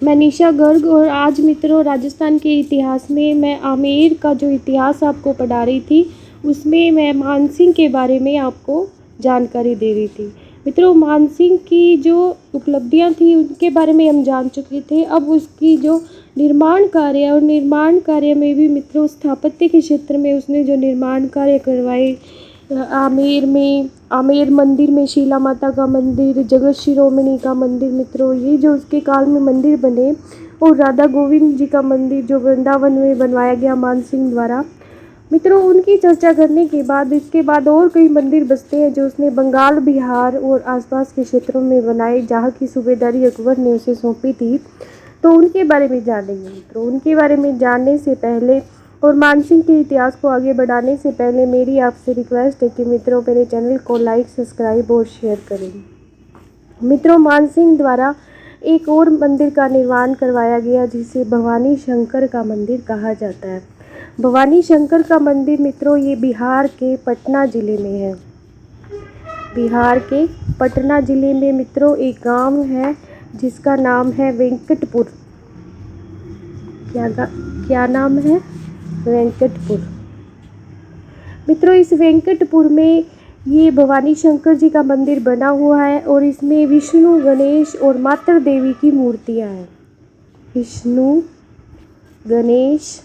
मैं निशा गर्ग और आज मित्रों राजस्थान के इतिहास में मैं आमेर का जो इतिहास आपको पढ़ा रही थी उसमें मैं मानसिंह के बारे में आपको जानकारी दे रही थी। मित्रों मानसिंह की जो उपलब्धियां थी उनके बारे में हम जान चुके थे। अब उसकी जो निर्माण कार्य और निर्माण कार्य में भी मित्रों स्थापत्य के क्षेत्र में उसने जो निर्माण कार्य करवाए आमेर मंदिर में शिला माता का मंदिर, जगत शिरोमणि का मंदिर मित्रों, ये जो उसके काल में मंदिर बने, और राधा गोविंद जी का मंदिर जो वृंदावन में बनवाया गया मानसिंह द्वारा। मित्रों उनकी चर्चा करने के बाद इसके बाद और कई मंदिर बसते हैं जो उसने बंगाल, बिहार और आसपास के क्षेत्रों में बनाए, जहाँ की सूबेदारी अकबर ने उसे सौंपी थी। तो उनके बारे में जानेंगे मित्रों। उनके बारे में जानने से पहले और मानसिंह के इतिहास को आगे बढ़ाने से पहले मेरी आपसे रिक्वेस्ट है कि मित्रों मेरे चैनल को लाइक, सब्सक्राइब और शेयर करें। मित्रों मानसिंह द्वारा एक और मंदिर का निर्माण करवाया गया जिसे भवानी शंकर का मंदिर कहा जाता है। भवानी शंकर का मंदिर मित्रों ये बिहार के पटना ज़िले में है। बिहार के पटना ज़िले में मित्रों एक गांव है जिसका नाम है वेंकटपुर। क्या नाम है? वेंकटपुर। मित्रों इस वेंकटपुर में ये भवानी शंकर जी का मंदिर बना हुआ है और इसमें विष्णु, गणेश और मातृ देवी की मूर्तियां हैं। विष्णु, गणेश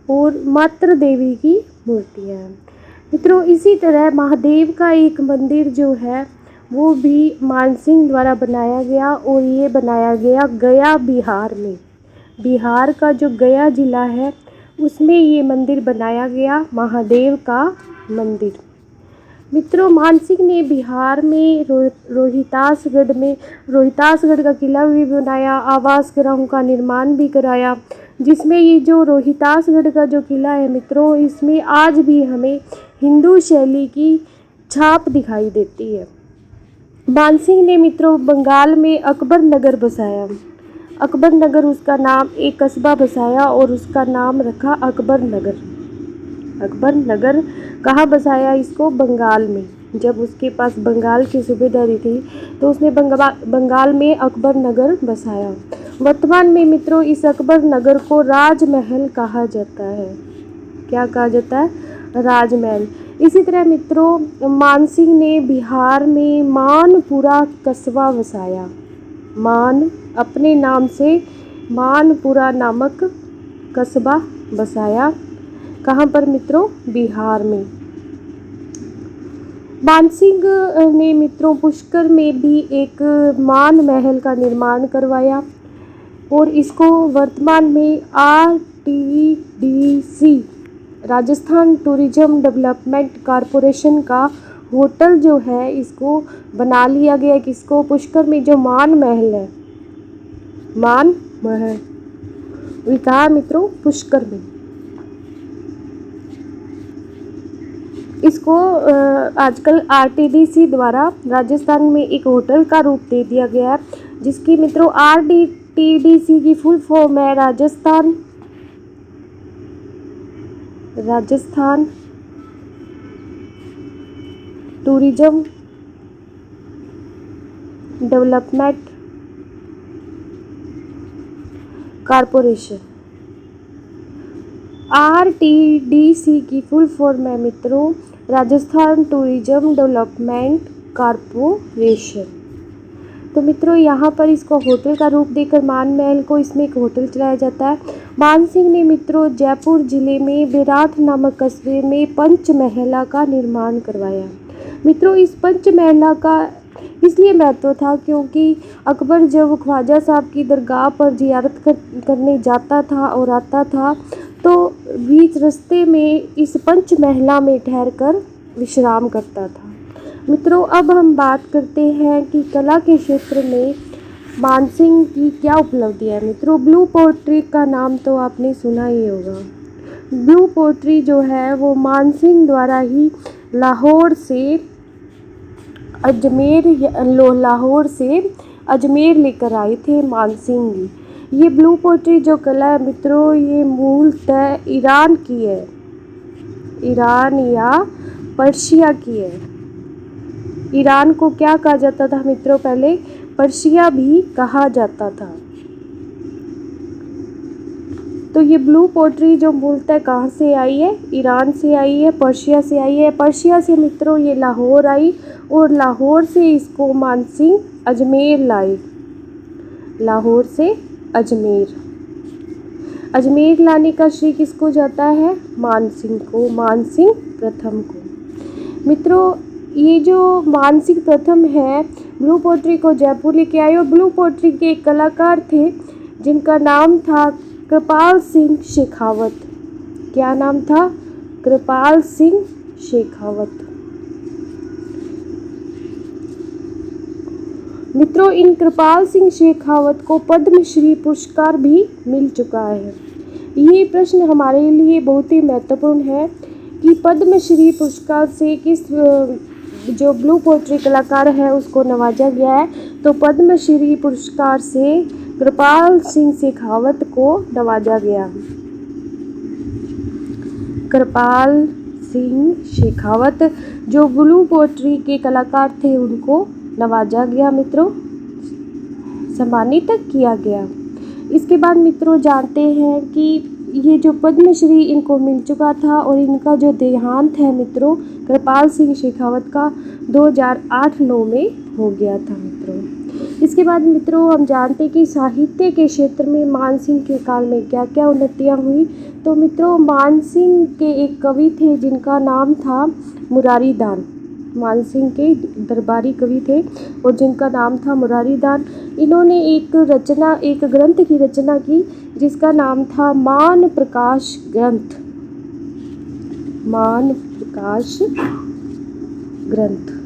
और मातृ देवी की मूर्तियां हैं। मित्रों इसी तरह महादेव का एक मंदिर जो है वो भी मानसिंह द्वारा बनाया गया और ये बनाया गया गया बिहार में। बिहार का जो गया जिला है उसमें ये मंदिर बनाया गया, महादेव का मंदिर। मित्रों मानसिंह ने बिहार में रोहितासगढ़ का किला भी बनाया, आवास गृहों का निर्माण भी कराया, जिसमें ये जो रोहितासगढ़ का जो किला है मित्रों इसमें आज भी हमें हिंदू शैली की छाप दिखाई देती है। मानसिंह ने मित्रों बंगाल में अकबर नगर बसाया। अकबर नगर उसका नाम, एक कस्बा बसाया और उसका नाम रखा अकबर नगर। अकबर नगर कहाँ बसाया इसको? बंगाल में। जब उसके पास बंगाल की सूबेदारी थी तो उसने बंगाल में अकबर नगर बसाया। वर्तमान में मित्रों इस अकबर नगर को राजमहल कहा जाता है। क्या कहा जाता है? राजमहल। इसी तरह मित्रों मानसिंह ने बिहार में मानपुरा कस्बा बसाया। अपने नाम से मानपुरा नामक कस्बा बसाया। कहाँ पर मित्रों? बिहार में। मानसिंह ने मित्रों पुष्कर में भी एक मान महल का निर्माण करवाया और इसको वर्तमान में RTDC Rajasthan tourism development corporation का होटल जो है इसको बना लिया गया। किसको? पुष्कर में जो मान महल है, मान महल, ये कहा मित्रों? पुष्कर में। इसको आजकल RTDC द्वारा राजस्थान में एक होटल का रूप दे दिया गया है, जिसकी मित्रों RTDC की फुल फॉर्म है Rajasthan tourism development corporation. RTDC की फुल फॉर्म है मित्रों राजस्थान टूरिज्म डेवलपमेंट कॉरपोरेशन। तो मित्रों यहाँ पर इसको होटल का रूप देकर मान महल को इसमें एक होटल चलाया जाता है। मानसिंह ने मित्रों जयपुर जिले में विराट नामक कस्बे में पंचमहला का निर्माण करवाया। मित्रों इस पंचमहला का इसलिए महत्व था क्योंकि अकबर जब ख्वाजा साहब की दरगाह पर जियारत करने जाता था और आता था तो बीच रास्ते में इस पंचमहला में ठहरकर विश्राम करता था। मित्रों अब हम बात करते हैं कि कला के क्षेत्र में मानसिंह की क्या उपलब्धियाँ है। मित्रों ब्लू पोट्री का नाम तो आपने सुना ही होगा। ब्लू पोट्री जो है वो मानसिंह द्वारा ही लाहौर से अजमेर लेकर आए थे मानसिंह जी। ये ब्लू पोट्री जो कला है मित्रों ये मूलतः ईरान की है, ईरान या पर्शिया की है। ईरान को क्या कहा जाता था मित्रों? पहले पर्शिया भी कहा जाता था। तो ये ब्लू पोट्री जो मूलतः कहाँ से आई है, ईरान से आई है, पर्शिया से आई है। पर्शिया से मित्रों ये लाहौर आई और लाहौर से इसको मानसिंह अजमेर लाए। लाहौर से अजमेर, अजमेर लाने का श्रेय किसको जाता है, मानसिंह को, मानसिंह प्रथम को। मित्रों ये जो मानसिंह प्रथम है ब्लू पोट्री को जयपुर लेके आए और ब्लू पोट्री के एक कलाकार थे जिनका नाम था कृपाल सिंह शेखावत। क्या नाम था, कृपाल सिंह शेखावत। मित्रों इन कृपाल सिंह शेखावत को पद्मश्री पुरस्कार भी मिल चुका है। ये प्रश्न हमारे लिए बहुत ही महत्वपूर्ण है कि पद्मश्री पुरस्कार से किस जो ब्लू पोट्री कलाकार है उसको नवाजा गया है। तो पद्मश्री पुरस्कार से कृपाल सिंह शेखावत को नवाजा गया। कृपाल सिंह शेखावत जो ब्लू पोट्री के कलाकार थे उनको नवाजा गया मित्रों, सम्मानित किया गया। इसके बाद मित्रों जानते हैं कि ये जो पद्मश्री इनको मिल चुका था और इनका जो देहांत है मित्रों कृपाल सिंह शेखावत का 2008-9 में हो गया था मित्रों। इसके बाद मित्रों हम जानते हैं कि साहित्य के क्षेत्र में मानसिंह के काल में क्या क्या उन्नतियाँ हुई। तो मित्रों मानसिंह के एक कवि थे जिनका नाम था मुरारी दान। मानसिंह के दरबारी कवि थे और जिनका नाम था मुरारी दान। इन्होंने एक ग्रंथ की रचना की जिसका नाम था मान प्रकाश ग्रंथ। मान प्रकाश ग्रंथ।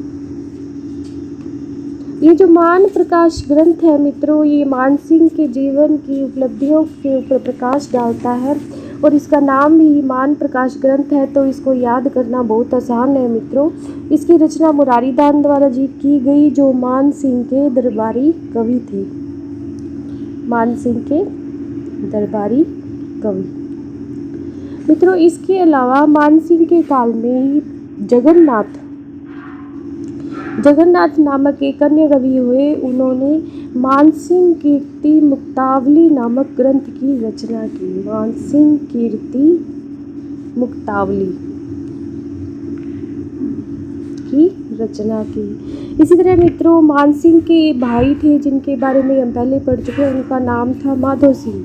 ये जो मान प्रकाश ग्रंथ है मित्रों ये मानसिंह के जीवन की उपलब्धियों के ऊपर प्रकाश डालता है और इसका नाम भी मान प्रकाश ग्रंथ है। तो इसको याद करना बहुत आसान है मित्रों। इसकी रचना मुरारी दान द्वारा की गई जो मानसिंह के दरबारी कवि थे। मानसिंह के दरबारी कवि। मित्रों इसके अलावा मानसिंह के काल में ही जगन्नाथ नामक एक अन्य कवि हुए। उन्होंने मानसिंह कीर्ति मुक्तावली नामक ग्रंथ की रचना की। मानसिंह कीर्ति मुक्तावली की रचना की। इसी तरह मित्रों मानसिंह के भाई थे जिनके बारे में हम पहले पढ़ चुके हैं, उनका नाम था माधो सिंह।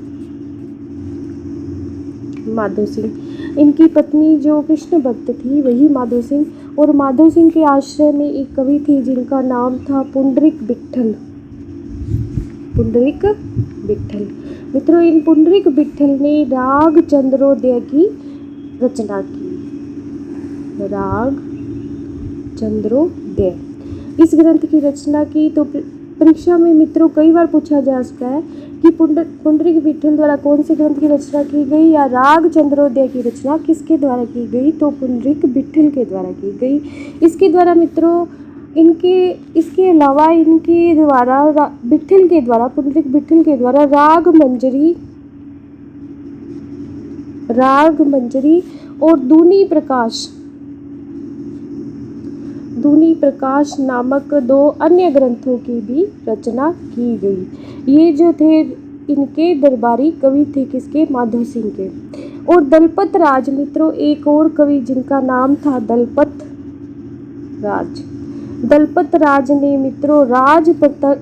इनकी पत्नी जो कृष्ण भक्त थी वही माधो सिंह। और माधो सिंह के आश्रय में एक कवि थे जिनका नाम था पुंडरीक विट्ठल। पुंडरीक विट्ठल। मित्रों इन पुंडरीक विट्ठल ने राग चंद्रोदय की रचना की। राग चंद्रोदय इस ग्रंथ की रचना की। तो परीक्षा में मित्रों कई बार पूछा जा सकता है कि पुंडरीक विट्ठल द्वारा कौन से ग्रंथ की रचना की गई या राग चंद्रोदय की रचना किसके द्वारा की गई। तो पुंडरीक विट्ठल के द्वारा की गई। इसके द्वारा मित्रों इसके अलावा इनके द्वारा पुंडरीक विट्ठल के द्वारा राग मंजरी और दूनी प्रकाश नामक 2 अन्य ग्रंथों की भी रचना की गई। ये जो थे इनके दरबारी कवि थे किसके, माधो सिंह के। और दलपत राज मित्रों एक और कवि जिनका नाम था दलपत राज ने मित्रों राजपत्र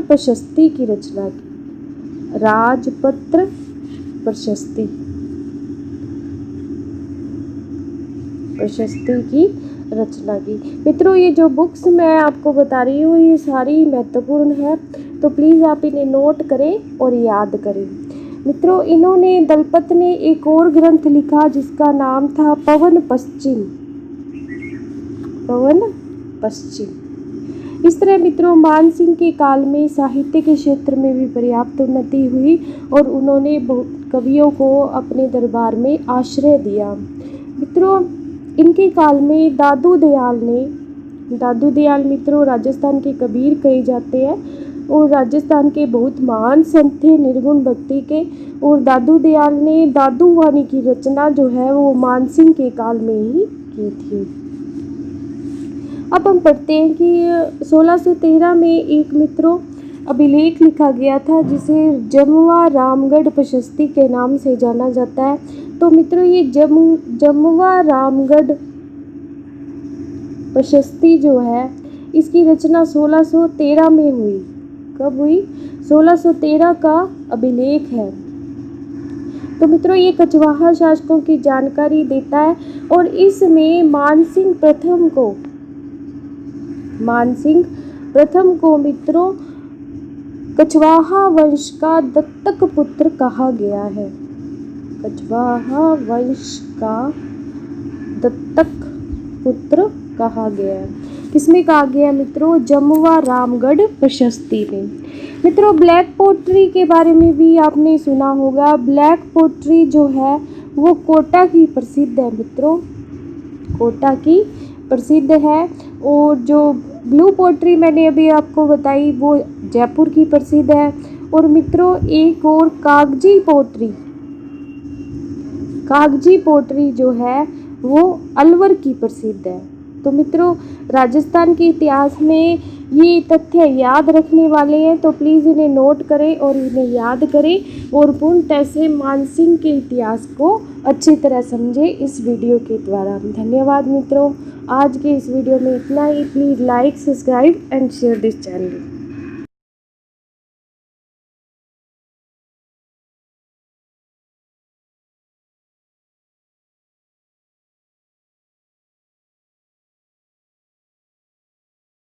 प्रशस्ति की रचना की। राजपत्र प्रशस्ति की रचना की। मित्रों ये जो बुक्स मैं आपको बता रही हूँ ये सारी महत्वपूर्ण है, तो प्लीज़ आप इन्हें नोट करें और याद करें। मित्रों दलपत ने एक और ग्रंथ लिखा जिसका नाम था पवन पश्चिम। इस तरह मित्रों मानसिंह के काल में साहित्य के क्षेत्र में भी पर्याप्त उन्नति हुई और उन्होंने बहुत कवियों को अपने दरबार में आश्रय दिया। मित्रों इनके काल में दादू दयाल मित्रों राजस्थान के कबीर कहे जाते हैं और राजस्थान के बहुत महान संत थे निर्गुण भक्ति के। और दादू दयाल ने दादू वाणी की रचना जो है वो मानसिंह के काल में ही की थी। अब हम पढ़ते हैं कि 1613 में एक मित्रों अभिलेख लिखा गया था जिसे जमवा रामगढ़ प्रशस्ति के नाम से जाना जाता है। तो मित्रों ये जमवा रामगढ़ प्रशस्ति जो है इसकी रचना 1613 में हुई। कब हुई? 1613 का अभिलेख है। तो मित्रों ये कछवाहा शासकों की जानकारी देता है और इसमें मानसिंह प्रथम को मित्रों कछवाहा वंश का दत्तक पुत्र कहा गया है। कछवाहा वंश का दत्तक पुत्र कहा गया है। किसमें कहा गया मित्रों? जमवा रामगढ़ प्रशस्ति में। मित्रों ब्लैक पोट्री के बारे में भी आपने सुना होगा। ब्लैक पोट्री जो है वो कोटा की प्रसिद्ध है मित्रों, कोटा की प्रसिद्ध है। और जो ब्लू पोट्री मैंने अभी आपको बताई वो जयपुर की प्रसिद्ध है। और मित्रों एक और कागजी पोट्री जो है वो अलवर की प्रसिद्ध है। तो मित्रों राजस्थान के इतिहास में ये तथ्य याद रखने वाले हैं, तो प्लीज़ इन्हें नोट करें और इन्हें याद करें और पूर्णतः से मानसिंह के इतिहास को अच्छी तरह समझें इस वीडियो के द्वारा। धन्यवाद मित्रों, आज के इस वीडियो में इतना ही। Please like, subscribe and share this channel.